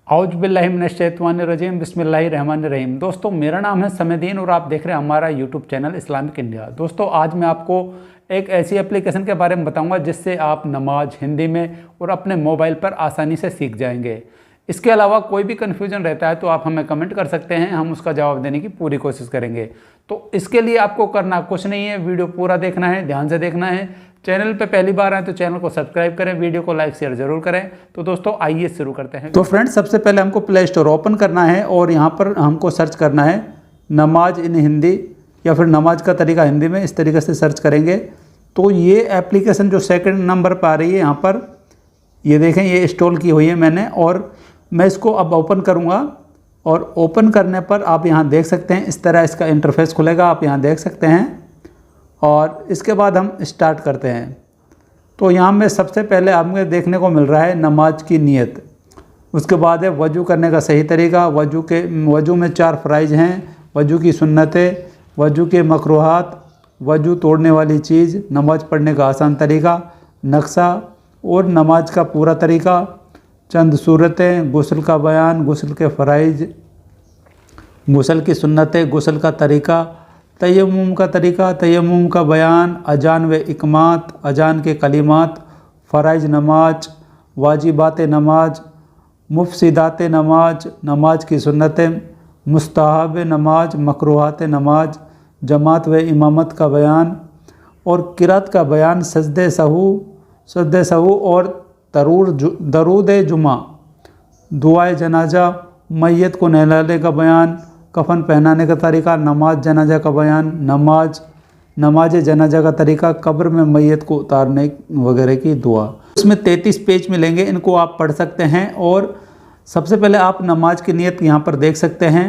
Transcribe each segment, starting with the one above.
औज़ुबिल्लाहिमिनश्शैतानिर्रजीम बिस्मिल्लाहिर्रहमानिर्रहीम। दोस्तों, मेरा नाम है समदीन और आप देख रहे हैं हमारा यूट्यूब चैनल इस्लामिक इंडिया। दोस्तों, आज मैं आपको एक ऐसी एप्लीकेशन के बारे में बताऊंगा जिससे आप नमाज हिंदी में और अपने मोबाइल पर आसानी से सीख जाएंगे। इसके अलावा कोई भी कन्फ्यूजन रहता है तो आप हमें कमेंट कर सकते हैं, हम उसका जवाब देने की पूरी कोशिश करेंगे। तो इसके लिए आपको करना कुछ नहीं है, वीडियो पूरा देखना है, ध्यान से देखना है। चैनल पे पहली बार आए तो चैनल को सब्सक्राइब करें, वीडियो को लाइक शेयर जरूर करें। तो दोस्तों आइए शुरू करते हैं। तो फ्रेंड्स, सबसे पहले हमको प्ले स्टोर ओपन करना है और यहाँ पर हमको सर्च करना है नमाज इन हिंदी या फिर नमाज का तरीका हिंदी में। इस तरीके से सर्च करेंगे तो ये एप्लीकेशन जो सेकंड नंबर पर आ रही है यहाँ पर, ये देखें, ये इंस्टॉल की हुई है मैंने और मैं इसको अब ओपन करूँगा। और ओपन करने पर आप यहाँ देख सकते हैं इस तरह इसका इंटरफेस खुलेगा, आप यहाँ देख सकते हैं। और इसके बाद हम स्टार्ट करते हैं। तो यहाँ में सबसे पहले आपको देखने को मिल रहा है नमाज की नीयत, उसके बाद है वजू करने का सही तरीका। वजू में 4 फ़राइज़ हैं, वजू की सुन्नतें, वजू के मकरूहात, वजू तोड़ने वाली चीज़, नमाज पढ़ने का आसान तरीका, नक्शा और नमाज का पूरा तरीका, चंद सूरतें, गुस्ल का बयान, गुस्ल के फ़राइज़, गुस्ल की सुन्नतें, गुस्ल का तरीका, तयम्मुम का तरीका, तयम्मुम का बयान, अजान व इकमात, अजान के कलिमात, फ़राइज़ नमाज, वाजिबात नमाज, मुफसिदात नमाज, नमाज की सुन्नतें, मुस्तहब नमाज, मकरूहात नमाज, जमात व इमामत का बयान और किरात का बयान, सजदे सहू और दरूद जुमा, दुआए जनाजा, मैयत को नहलाने का बयान, कफन पहनाने का तरीका, नमाज जनाजा का बयान, नमाज जनाजा का तरीका, कब्र में मैयत को उतारने वगैरह की दुआ। इसमें 33 पेज मिलेंगे, इनको आप पढ़ सकते हैं। और सबसे पहले आप नमाज की नियत यहाँ पर देख सकते हैं,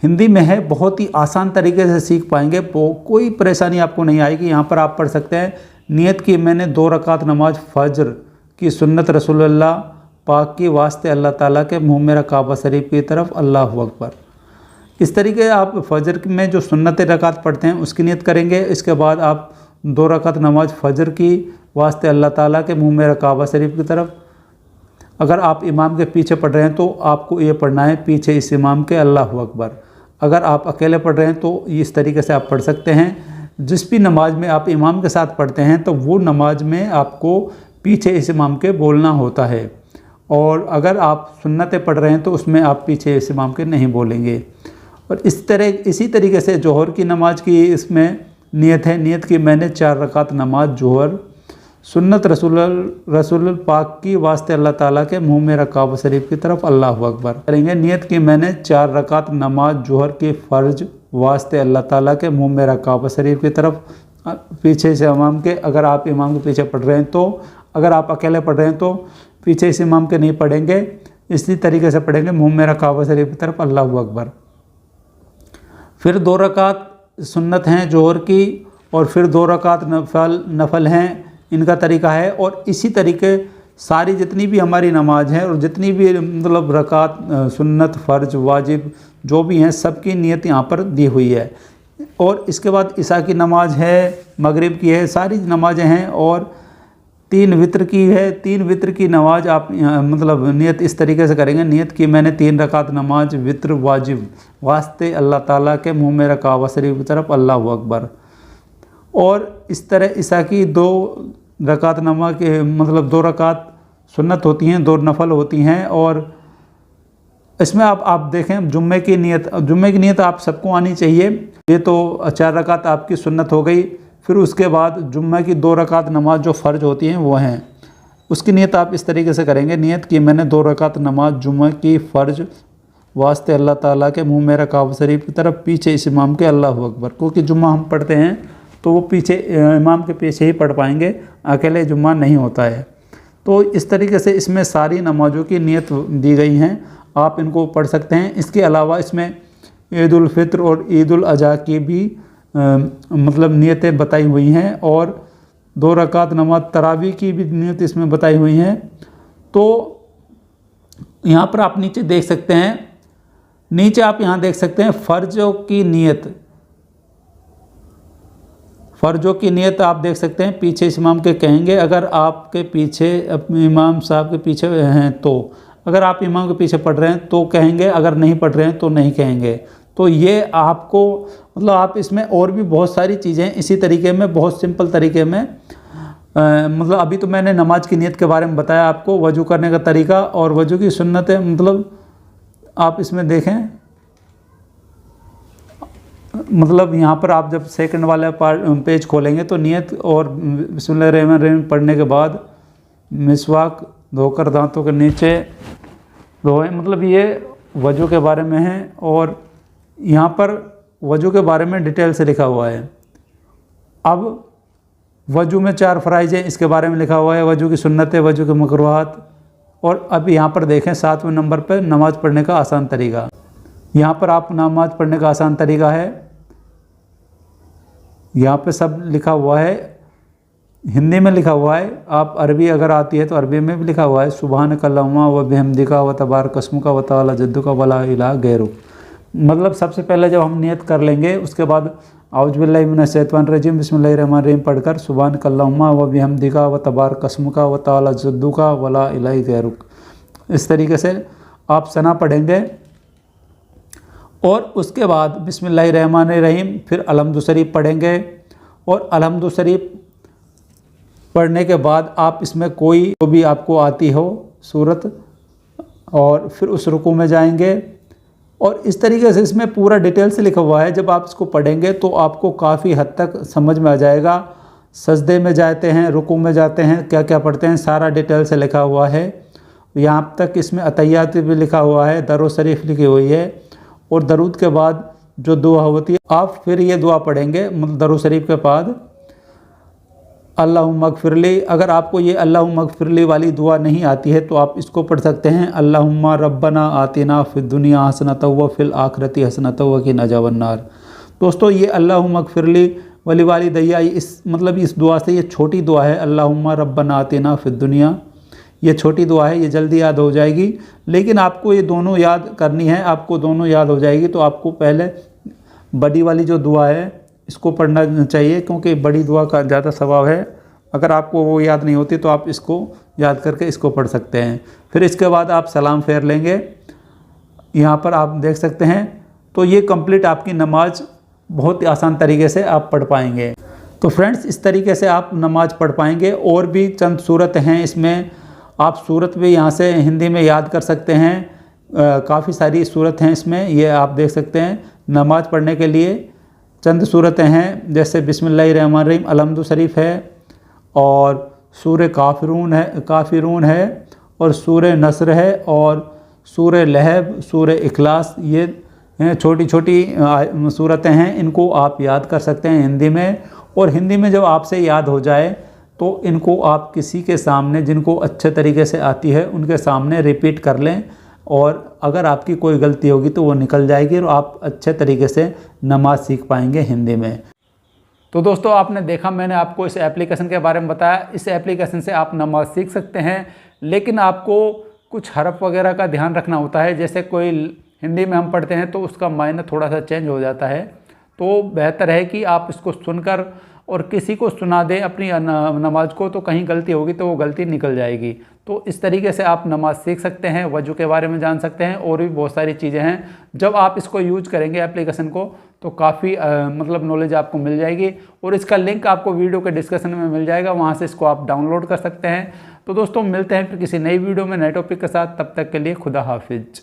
हिंदी में है, बहुत ही आसान तरीके से सीख पाएंगे, कोई परेशानी आपको नहीं आएगी। यहाँ पर आप पढ़ सकते हैं नियत की मैंने 2 रकात नमाज फ़ज्र की सुन्नत रसूलुल्लाह पाक की वास्ते अल्लाह ताला के मुँह मेरा काबा शरीफ की तरफ, अल्लाहु अकबर। इस तरीके आप फ़जर में जो सुन्नत रकात पढ़ते हैं उसकी नियत करेंगे। इसके बाद आप 2 रकात नमाज फ़जर की वास्ते अल्लाह ताला के मुँह मेरा काबा शरीफ की तरफ। अगर आप इमाम के पीछे पढ़ रहे हैं तो आपको ये पढ़ना है पीछे इस इमाम के, अल्लाहु अकबर। अगर आप अकेले पढ़ रहे हैं तो इस तरीके से आप पढ़ सकते हैं। जिस भी नमाज में आप इमाम के साथ पढ़ते हैं तो वो नमाज में आपको पीछे इस इमाम के बोलना होता है। और अगर आप सुन्नतें पढ़ रहे हैं तो उसमें आप पीछे इस इमाम के नहीं बोलेंगे। और इसी तरीके से जोहर की नमाज की इसमें नियत है, नियत की मैंने 4 रकात नमाज जोहर सुन्नत रसूल पाक की वास्ते अल्लाह ताला के मुँह मेरा काबा शरीफ की तरफ, अल्लाहु अकबर करेंगे। नियत की मैंने 4 रकात नमाज जोहर की फ़र्ज वास्ते अल्लाह ताला के मुँह मेरा काबा शरीफ की तरफ, पीछे से इमाम के। अगर आप इमाम के पीछे पढ़ रहे हैं तो, अगर आप अकेले पढ़ रहे हैं तो पीछे इस इमाम के नहीं पढ़ेंगे, इसी तरीके से पढ़ेंगे मुँह मेरा काबा शरीफ की तरफ, अल्लाहु अकबर। फिर 2 रकात सुन्नत हैं जोहर की और फिर 2 रकात नफल हैं, इनका तरीका है। और इसी तरीके सारी जितनी भी हमारी नमाज है और जितनी भी मतलब रकात सुन्नत फ़र्ज वाजिब जो भी हैं सबकी नियत यहाँ पर दी हुई है। और इसके बाद इशा की नमाज है, मगरिब की है, सारी नमाजें हैं। और 3 वित्र की है, 3 वित्र की नमाज आप मतलब नियत इस तरीके से करेंगे। नियत की मैंने 3 रकात नमाज वित्र वाजिब वास्ते अल्लाह ताला के मुँह मेरा काबा शरीफ की तरफ, अल्लाहु अकबर। और इस तरह ईसा की 2 रकात नमाज के मतलब 2 रकात सुन्नत होती हैं, 2 नफल होती हैं। और इसमें आप देखें जुम्मे की नियत आप सबको आनी चाहिए। ये तो 4 रकात आपकी सुन्नत हो गई। फिर उसके बाद जुम्मे की 2 रकात नमाज जो फ़र्ज होती हैं वो हैं, उसकी नियत आप इस तरीके से करेंगे। नियत की मैंने 2 रकात नमाज जुम्मे की फ़र्ज वास्ते अल्लाह ताला के मुँह मेरा काबा शरीफ की तरफ, पीछे इस इमाम के, अल्लाहु अकबर। क्योंकि जुम्मा हम पढ़ते हैं तो वो पीछे इमाम के पीछे ही पढ़ पाएंगे, अकेले जुम्मा नहीं होता है। तो इस तरीके से इसमें सारी नमाज़ों की नियत दी गई हैं, आप इनको पढ़ सकते हैं। इसके अलावा इसमें ईद उल फित्र और ईद उल अज़हा की भी मतलब नियतें बताई हुई हैं। और 2 रकात नमाज तरावी की भी नियत इसमें बताई हुई हैं। तो यहाँ पर आप नीचे देख सकते हैं, नीचे आप यहाँ देख सकते हैं फ़र्जों की नियत आप देख सकते हैं, पीछे इस इमाम के कहेंगे। अगर आपके पीछे अपने इमाम साहब के पीछे हैं तो अगर आप इमाम के पीछे पढ़ रहे हैं तो कहेंगे, अगर नहीं पढ़ रहे हैं तो नहीं कहेंगे। तो ये आपको मतलब आप इसमें और भी बहुत सारी चीज़ें इसी तरीके में, बहुत सिंपल तरीके में मतलब अभी तो मैंने नमाज की नीयत के बारे में बताया आपको, वज़ू करने का तरीका और वज़ू की सुन्नतें। मतलब आप इसमें देखें, मतलब यहाँ पर आप जब सेकंड वाला पेज खोलेंगे तो नियत और बिस्मिल्लाहिर्रहमानिर्रहीम पढ़ने के बाद मिसवाक धोकर दांतों के नीचे धोएं, मतलब ये वज़ू के बारे में है। और यहाँ पर वज़ू के बारे में डिटेल से लिखा हुआ है। अब वज़ू में 4 फ़राइज़ हैं, इसके बारे में लिखा हुआ है, वज़ू की सुन्नतें, वज़ू के मकरूहात। और अब यहाँ पर देखें 7वें नंबर पर नमाज़ पढ़ने का आसान तरीका। यहाँ पर आप नमाज़ पढ़ने का आसान तरीका है, यहाँ पे सब लिखा हुआ है, हिंदी में लिखा हुआ है। आप अरबी अगर आती है तो अरबी में भी लिखा हुआ है, सुबहानक अल्लाहुम्मा व बिहम्दिका व तबारक अस्मुका व तआला जद्दुका वला इलाहा गैरुक। मतलब सबसे पहले जब हम नियत कर लेंगे उसके बाद औज़ु बिल्लाहि मिनश शैतानिर रजीम बिस्मिल्लाहिर्रहमानिर्रहीम पढ़कर सुबहानक अल्लाहुम्मा व बिहम्दिका व तबारक अस्मुका व तआला जद्दुका वला इलाहा गैरुक, इस तरीके से आप सना पढ़ेंगे। और उसके बाद बिस्मिल्लाहिर्रहमानिर्रहीम फिर अलहम्दु शरीफ पढ़ेंगे। और अलहम्दु शरीफ पढ़ने के बाद आप इसमें कोई जो भी आपको आती हो सूरत, और फिर उस रुकू में जाएंगे। और इस तरीके से इसमें पूरा डिटेल से लिखा हुआ है। जब आप इसको पढ़ेंगे तो आपको काफ़ी हद तक समझ में आ जाएगा। सजदे में जाते हैं, रुकू में जाते हैं, क्या क्या पढ़ते हैं, सारा डिटेल से लिखा हुआ है। यहाँ तक इसमें अतहियात भी लिखा हुआ है, दरूद शरीफ लिखी हुई है। और दरूद के बाद जो दुआ होती है, आप फिर ये दुआ पढ़ेंगे दरूद शरीफ के बाद, अल्लाहुम्मा अग़फ़िरली। अगर आपको ये अल्लाहुम्मा अग़फ़िरली वाली दुआ नहीं आती है तो आप इसको पढ़ सकते हैं, अल्लाहुम्मा रब्बना आतिना फ़िद्दुनिया हसनतन व फ़िल आखिरति हसनतन व क़िना अज़ाबन्नार। दोस्तों ये अल्लाहुम्मा अग़फ़िरली वाली दैया, इस मतलब इस दुआ से, ये छोटी दुआ है, अल्लाहुम्मा रब्बना आतिना फ़िद्दुनिया, ये छोटी दुआ है, ये जल्दी याद हो जाएगी। लेकिन आपको ये दोनों याद करनी है, आपको दोनों याद हो जाएगी तो आपको पहले बड़ी वाली जो दुआ है इसको पढ़ना चाहिए, क्योंकि बड़ी दुआ का ज़्यादा सवाब है। अगर आपको वो याद नहीं होती तो आप इसको याद करके इसको पढ़ सकते हैं। फिर इसके बाद आप सलाम फेर लेंगे, यहाँ पर आप देख सकते हैं। तो ये कंप्लीट आपकी नमाज बहुत ही आसान तरीके से आप पढ़ पाएंगे। तो फ्रेंड्स इस तरीके से आप नमाज पढ़ पाएंगे। और भी चंद सूरत हैं इसमें, आप सूरत भी यहाँ से हिंदी में याद कर सकते हैं। काफ़ी सारी सूरत हैं इसमें, ये आप देख सकते हैं। नमाज पढ़ने के लिए चंद सूरतें हैं, जैसे बिस्मिल्लाहिर्रहमानिर्रहीम, अलहम्दु शरीफ है, और सूर काफिरून है, और सूर नस्र है, और सूर लहब, सूर इखलास। ये छोटी छोटी सूरतें हैं, इनको आप याद कर सकते हैं हिंदी में। और हिंदी में जब आपसे याद हो जाए तो इनको आप किसी के सामने, जिनको अच्छे तरीके से आती है, उनके सामने रिपीट कर लें। और अगर आपकी कोई गलती होगी तो वो निकल जाएगी और आप अच्छे तरीके से नमाज सीख पाएंगे हिंदी में। तो दोस्तों आपने देखा, मैंने आपको इस एप्लीकेशन के बारे में बताया। इस एप्लीकेशन से आप नमाज सीख सकते हैं, लेकिन आपको कुछ हरफ वगैरह का ध्यान रखना होता है। जैसे कोई हिंदी में हम पढ़ते हैं तो उसका मायने थोड़ा सा चेंज हो जाता है, तो बेहतर है कि आप इसको सुनकर और किसी को सुना दें अपनी नमाज को, तो कहीं गलती होगी तो वो गलती निकल जाएगी। तो इस तरीके से आप नमाज सीख सकते हैं, वज़ू के बारे में जान सकते हैं, और भी बहुत सारी चीज़ें हैं। जब आप इसको यूज़ करेंगे एप्लीकेशन को तो काफ़ी मतलब नॉलेज आपको मिल जाएगी। और इसका लिंक आपको वीडियो के डिस्क्रिप्शन में मिल जाएगा, वहाँ से इसको आप डाउनलोड कर सकते हैं। तो दोस्तों मिलते हैं फिर किसी नई वीडियो में नए टॉपिक के साथ, तब तक के लिए खुदा हाफिज।